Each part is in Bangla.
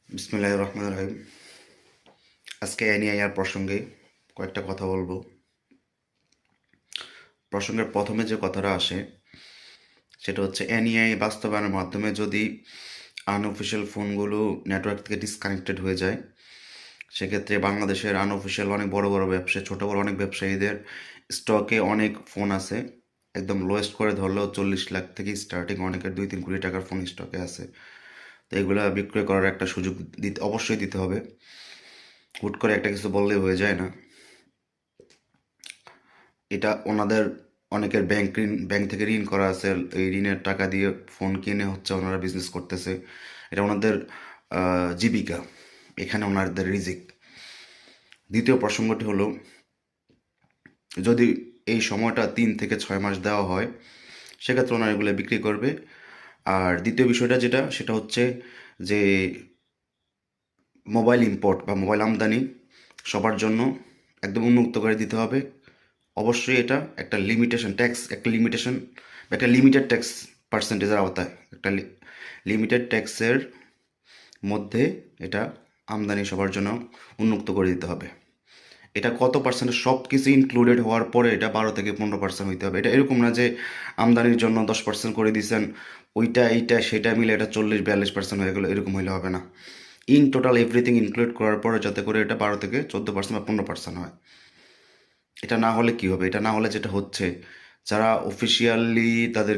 বিসমিল্লাহির রহমানির রহিম। আজকে এনআইআর প্রসঙ্গে কয়েকটা কথা বলবো। প্রসঙ্গের প্রথমে যে কথাটা আসে সেটা হচ্ছে এনআইআই বাস্তবায়নের মাধ্যমে যদি আনঅফিসিয়াল ফোনগুলো নেটওয়ার্ক থেকে ডিসকানেক্টেড হয়ে যায়, সেক্ষেত্রে বাংলাদেশের আনঅফিসিয়াল অনেক বড় বড় ব্যবসায়ী, ছোটো বড় অনেক ব্যবসায়ীদের স্টকে অনেক ফোন আছে। একদম লোয়েস্ট করে ধরলেও 40 লাখ থেকে স্টার্টিং, অনেকের 2-3 কোটি টাকার ফোন স্টকে আছে। তো এগুলো বিক্রয় করার একটা সুযোগ দিতে অবশ্যই দিতে হবে। হুট করে একটা কিছু বললেই হয়ে যায় না। এটা ওনাদের অনেকের ব্যাংক থেকে ঋণ করা আছে, এই ঋণের টাকা দিয়ে ফোন কিনে হচ্ছে ওনারা বিজনেস করতেছে। এটা ওনাদের জীবিকা, এখানে ওনাদের রিজিক। দ্বিতীয় প্রসঙ্গটি হলো, যদি এই সময়টা 3 থেকে 6 মাস দেওয়া হয়, সেক্ষেত্রে ওনারা এগুলো বিক্রি করবে। আর দ্বিতীয় বিষয়টা যেটা, সেটা হচ্ছে যে মোবাইল ইম্পোর্ট বা মোবাইল আমদানি সবার জন্য একদম উন্মুক্ত করে দিতে হবে। অবশ্যই এটা একটা লিমিটেশন ট্যাক্স, একটা লিমিটেড ট্যাক্স পার্সেন্টেজের আওতায়, একটা লিমিটেড ট্যাক্সের মধ্যে এটা আমদানি সবার জন্য উন্মুক্ত করে দিতে হবে। এটা কত পার্সেন্ট, সব কিছু ইনক্লুডেড হওয়ার পরে এটা 12 থেকে 15% হইতে হবে। এটা এরকম না যে আমদানির জন্য 10% করে দিয়েছেন, ওইটা এইটা সেটা মিলে এটা 40-42% হয়ে গেলো, এরকম হইলে হবে না। ইন টোটাল এভরিথিং ইনক্লুড করার পরে যাতে করে এটা 12 থেকে 14% বা 15% হয়। এটা না হলে কি হবে? এটা না হলে যেটা হচ্ছে, যারা অফিসিয়ালি তাদের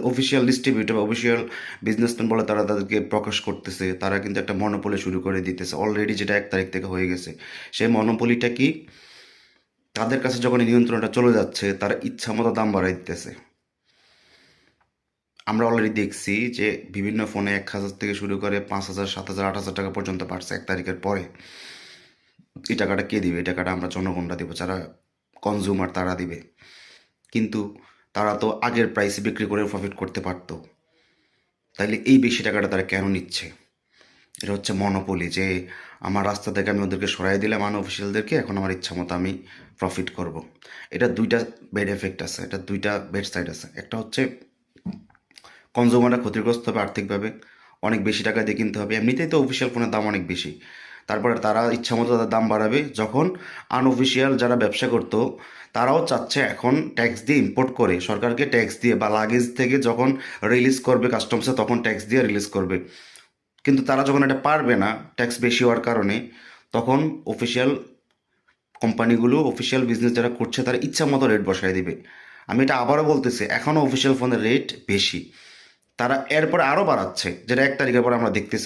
অফিসিয়াল ডিস্ট্রিবিউটর বা অফিসিয়াল বিজনেসম্যান বলে তারা তাদেরকে প্রকাশ করতেছে, তারা কিন্তু একটা মনোপলি শুরু করে দিতেছে অলরেডি, যেটা 1 তারিখ থেকে হয়ে গেছে। সেই মনোপলিটা কি, তাদের কাছে যখন এই নিয়ন্ত্রণটা চলে যাচ্ছে, তারা ইচ্ছা মতো দাম বাড়াই দিতেছে। আমরা অলরেডি দেখছি যে বিভিন্ন ফোনে 1,000 থেকে শুরু করে 5,000, 7,000, 8,000 টাকা পর্যন্ত বাড়ছে 1 তারিখের পরে। এই টাকাটা কে দিবে? এই টাকাটা আমরা জনগণরা দেবো, যারা কনজিউমার তারা দিবে। কিন্তু তারা তো আগের প্রাইসে বিক্রি করে প্রফিট করতে পারতো, তাইলে এই বেশি টাকাটা তারা কেন নিচ্ছে? এটা হচ্ছে মনোপলি, যে আমার রাস্তা থেকে আমি ওদেরকে সরাই দিলাম আনঅফিসিয়ালদেরকে, এখন আমার ইচ্ছা মতো আমি প্রফিট করব। এটা দুইটা ব্যাড এফেক্ট আছে, এটা দুইটা ব্যাড সাইড আছে। একটা হচ্ছে কনজিউমাররা ক্ষতিগ্রস্ত হবে আর্থিকভাবে, অনেক বেশি টাকা দিয়ে কিনতে হবে, এমনিতেই তো অফিসিয়াল ফোনের দাম অনেক বেশি। তারপরে তারা ইচ্ছা মতো তাদের দাম বাড়াবে, যখন আনঅফিসিয়াল যারা ব্যবসা করতো তারাও চাচ্ছে এখন ট্যাক্স দিয়ে ইম্পোর্ট করে, সরকারকে ট্যাক্স দিয়ে বা লাগেজ থেকে যখন রিলিজ করবে কাস্টমসে তখন ট্যাক্স দিয়ে রিলিজ করবে। কিন্তু তারা যখন এটা পারবে না ট্যাক্স বেশি হওয়ার কারণে, তখন অফিসিয়াল কোম্পানিগুলো, অফিসিয়াল বিজনেস যারা করছে তারা ইচ্ছা মতো রেট বসায় দিবে। আমি এটা আবারও বলতেছি, এখনও অফিসিয়াল ফোনের রেট বেশি, তারা এরপরে আরও বাড়াচ্ছে, যেটা 1 তারিখের পর আমরা দেখতেছি।